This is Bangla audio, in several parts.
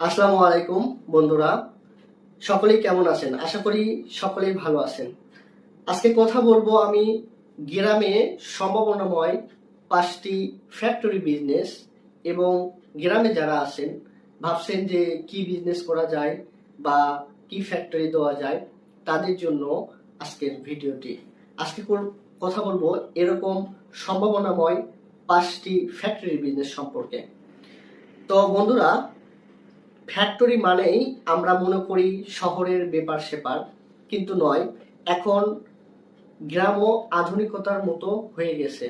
আসসালামু আলাইকুম বন্ধুরা, সকলেই কেমন আছেন? আশা করি সকলেই ভালো আছেন। আজকে কথা বলবো আমি গ্রামে সম্ভাবনাময় 5টি ফ্যাক্টরি বিজনেস এবং গ্রামে যারা আছেন ভাবছেন যে কি বিজনেস করা যায় বা কি ফ্যাক্টরি দেওয়া যায় তাদের জন্য আজকের ভিডিওটি। আজকে কথা বলবো এরকম সম্ভাবনাময় 5টি ফ্যাক্টরি বিজনেস সম্পর্কে। তো বন্ধুরা, ফ্যাক্টরি মানেই আমরা মনে করি শহরের ব্যাপার স্যাপার, কিন্তু নয়। এখন গ্রামও আধুনিকতার মতো হয়ে গেছে।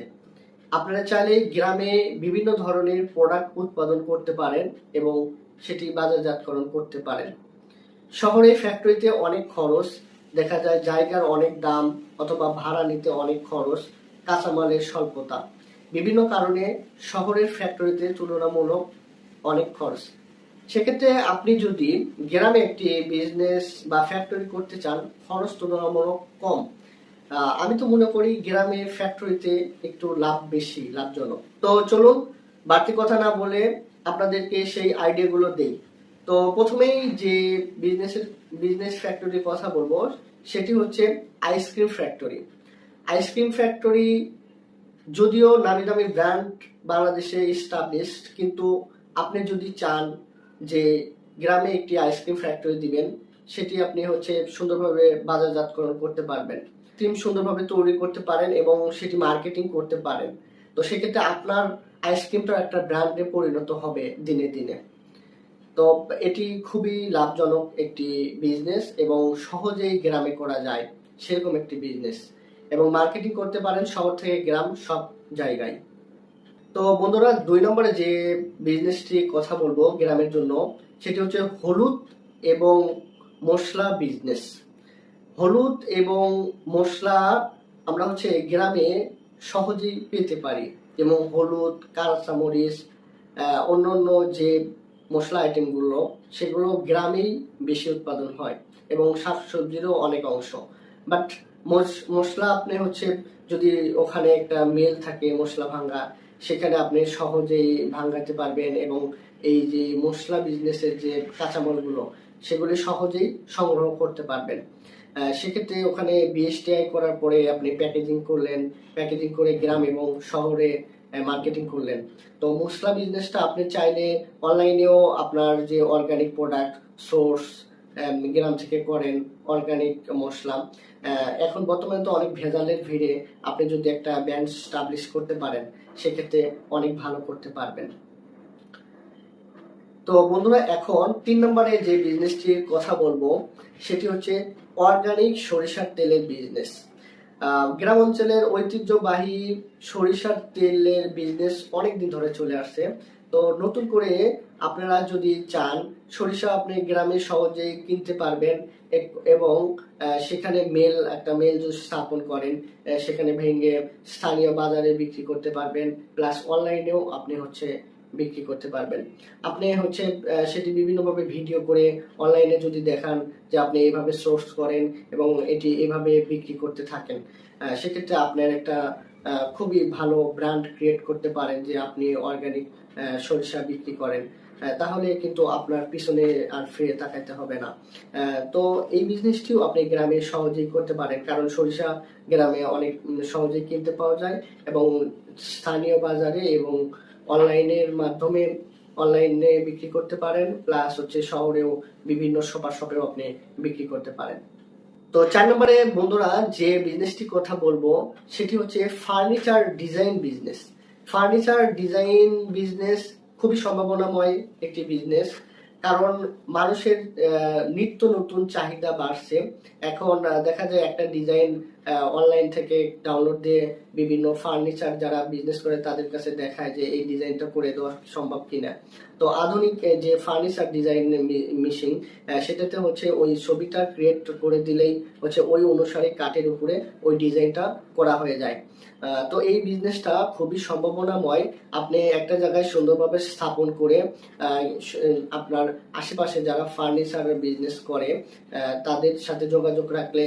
আপনারা চাইলে গ্রামে বিভিন্ন ধরনের প্রোডাক্ট উৎপাদন করতে পারেন এবং সেটি বাজারজাতকরণ করতে পারেন। শহরে ফ্যাক্টরিতে অনেক খরচ, দেখা যায় জায়গার অনেক দাম অথবা ভাড়া নিতে অনেক খরচ, কাঁচামালের স্বল্পতা, বিভিন্ন কারণে শহরের ফ্যাক্টরিতে তুলনামূলক অনেক খরচ। সেক্ষেত্রে আপনি যদি গ্রামে একটি বিজনেস বা ফ্যাক্টরি করতে চান, খরচ তুলনামূলক কম। আমি তো মনে করি গ্রামে ফ্যাক্টরিতে একটু লাভ বেশি, লাভজনক। তো চলুন বাড়তি কথা না বলে আপনাদেরকে সেই আইডিয়াগুলো দেই। তো প্রথমেই যে বিজনেস ফ্যাক্টরির কথা বলবো সেটি হচ্ছে আইসক্রিম ফ্যাক্টরি। আইসক্রিম ফ্যাক্টরি যদিও নামি দামি ব্র্যান্ড বাংলাদেশে এস্টাবলিশড, কিন্তু আপনি যদি চান যে গ্রামে একটি আইসক্রিম ফ্যাক্টরি দিবেন, সেটি আপনি সুন্দরভাবে বাজারজাতকরণ করতে পারবেন, ক্রিম সুন্দরভাবে তৈরি করতে পারেন এবং সেটি মার্কেটিং করতে পারেন। তো সেক্ষেত্রে আপনার আইসক্রিমটা একটা ব্র্যান্ডে পরিণত হবে দিনে দিনে। তো এটি খুবই লাভজনক একটি বিজনেস এবং সহজেই গ্রামে করা যায় সেরকম একটি বিজনেস, এবং মার্কেটিং করতে পারেন শহর থেকে গ্রাম সব জায়গায়। তো বন্ধুরা, 2 নম্বরে যে বিজনেসটি কথা বলবো গ্রামের জন্য সেটি হচ্ছে হলুদ এবং মশলা বিজনেস। হলুদ এবং মশলা আমরা গ্রামে সহজেই পেতে পারি, যেমন হলুদ, কাঁচামরিচ, অন্যান্য যে মশলা আইটেমগুলো সেগুলো গ্রামেই বেশি উৎপাদন হয় এবং শাকসবজিরও অনেক অংশ। বাট মশলা আপনি যদি ওখানে একটা মিল থাকে মশলা ভাঙ্গা, সেখানে আপনি সহজেই ভাঙ্গাতে পারবেন এবং এই যে মশলা বিজনেসের যে কাঁচামালগুলো সেগুলি সহজেই সংগ্রহ করতে পারবেন। সেক্ষেত্রে ওখানে বিএসটিআই করার পরে আপনি প্যাকেজিং করলেন, প্যাকেজিং করে গ্রাম এবং শহরে মার্কেটিং করলেন। তো মশলা বিজনেসটা আপনি চাইলে অনলাইনেও আপনার যে অর্গানিক প্রোডাক্ট সোর্স গ্রাম থেকে করেন, অর্গানিক মশলা। এখন বর্তমানে তো অনেক ভেজালের ভিড়ে আপনি যদি একটা ব্র্যান্ড স্টাবলিশ করতে পারেন, সেক্ষেত্রে অনেক ভালো করতে পারবেন। তো বন্ধুরা, এখন 3 নম্বরে যে বিজনেসটির কথা বলবো সেটি হচ্ছে অর্গানিক সরিষার তেলের বিজনেস। গ্রাম অঞ্চলের ঐতিহ্যবাহী সরিষার তেলের বিজনেস অনেকদিন ধরে চলে আসছে। তো নতুন করে আপনারা যদি চান, সরিষা আপনি গ্রামে সহজেই কিনতে পারবেন এবং সেখানে একটা মেল যদি স্থাপন করেন, সেখানে ভেঙে স্থানীয় বাজারে বিক্রি করতে পারবেন, প্লাস অনলাইনেও আপনি বিক্রি করতে পারবেন। আপনি সেটি বিভিন্নভাবে ভিডিও করে অনলাইনে যদি দেখান যে আপনি এইভাবে সোর্স করেন এবং এটি এভাবে বিক্রি করতে থাকেন, সেক্ষেত্রে আপনার একটা খুবই ভালো ব্র্যান্ড ক্রিয়েট করতে পারেন যে আপনি অর্গানিক সরিষা বিক্রি করেন। তাহলে কিন্তু আপনার পিছনে আর ফিরে তাকাইতে হবে না। তো এই বিজনেসটিও আপনি গ্রামে সহজেই করতে পারেন, কারণ সরিষা গ্রামে অনেক সহজেই কিনতে পাওয়া যায় এবং স্থানীয় বাজারে এবং অনলাইনের মাধ্যমে অনলাইনে বিক্রি করতে পারেন, প্লাস শহরেও বিভিন্ন সুপার শপেও আপনি বিক্রি করতে পারেন। তো 4 নম্বরে বন্ধুরা যে বিজনেসটি কথা বলবো সেটি হচ্ছে furniture design business. Furniture design business খুবই সম্ভাবনাময় একটি বিজনেস, কারণ মানুষের নিত্য নতুন চাহিদা বাড়ছে। এখন দেখা যায় একটা ডিজাইন অনলাইন থেকে ডাউনলোড দিয়ে বিভিন্ন ফার্নিচার যারা বিজনেস করে তাদের কাছে দেখায় যে এই ডিজাইনটা করে দেওয়া সম্ভব কিনা। তো আধুনিক যে ফার্নিচার ডিজাইন মেশিন, সেটাতে ওই ছবিটা ক্রিয়েট করে দিলেই ওই অনুসারে কাঠের উপরে ওই ডিজাইনটা করা হয়ে যায়। তো এই বিজনেসটা খুবই সম্ভাবনাময়। আপনি একটা জায়গায় সুন্দরভাবে স্থাপন করে আপনার আশেপাশে যারা ফার্নিচার বিজনেস করে তাদের সাথে যোগাযোগ রাখলে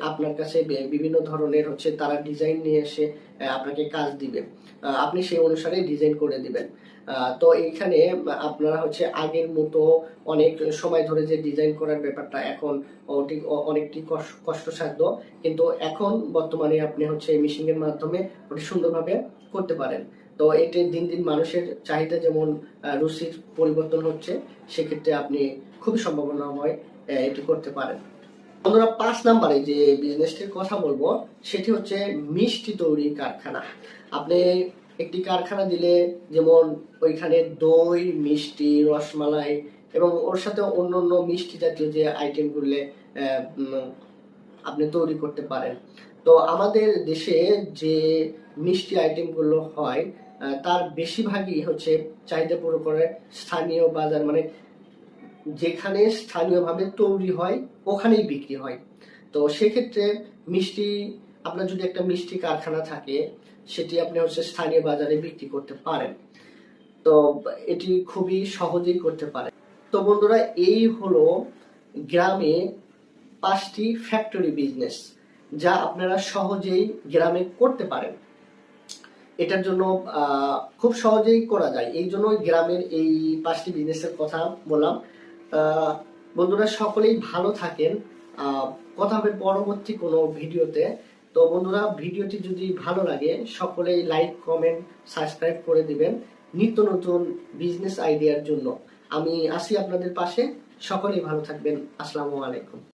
আপনার কাছে বিভিন্ন ধরনের তারা ডিজাইন নিয়ে এসে আপনাকে কাজ দিবে, আপনি সেই অনুসারে ডিজাইন করে দিবেন। তো এইখানে আপনারা হচ্ছে আগের মতো অনেক সময় ধরে যে ডিজাইন করার ব্যাপারটা এখন অনেকটি কষ্টসাধ্য, কিন্তু এখন বর্তমানে আপনি হচ্ছে মেশিনের মাধ্যমে অতি সুন্দরভাবে করতে পারেন। তো এটি দিন দিন মানুষের চাহিদা যেমন রুচির পরিবর্তন হচ্ছে, সেক্ষেত্রে আপনি খুবই সম্ভাবনাময় এটি করতে পারেন। বন্ধুরা, 5 নম্বরে যে বিজনেসটির কথা বলবো সেটি হচ্ছে মিষ্টি তৈরি কারখানা। আপনি একটি কারখানা দিলে যেমন ওইখানে দই, মিষ্টি, রসমালাই এবং ওর সাথে অন্যান্য মিষ্টি জাতীয় যে আইটেম গুলো আপনি তৈরি করতে পারেন। তো আমাদের দেশে যে মিষ্টি আইটেম গুলো হয় তার বেশিরভাগই হচ্ছে চাহিদা পুরো করে স্থানীয় বাজার, মানে যেখানে স্থানীয়ভাবে তৈরি হয় ওখানেই বিক্রি হয়। তো সেক্ষেত্রে মিষ্টি, আপনার যদি একটা মিষ্টি কারখানা থাকে সেটি আপনি হচ্ছে স্থানীয় বাজারে বিক্রি করতে পারেন। তো এটি খুবই সহজেই করতে পারেন। তো বন্ধুরা, এই হলো গ্রামে 5টি ফ্যাক্টরি বিজনেস যা আপনারা সহজেই গ্রামে করতে পারেন। এটার জন্য খুব সহজেই করা যায়, এই জন্য গ্রামের এই 5টি বিজনেসের কথা বললাম। বন্ধুরা, সকলেই ভালো থাকেন। কথা হবে পরবর্তী কোনো ভিডিওতে। তো বন্ধুরা, ভিডিওটি যদি ভালো লাগে সকলেই লাইক, কমেন্ট, সাবস্ক্রাইব করে দিবেন নিত্য নতুন বিজনেস আইডিয়ার জন্য। আমি আসি আপনাদের পাশে। সকলেই ভালো থাকবেন। আসসালামু আলাইকুম।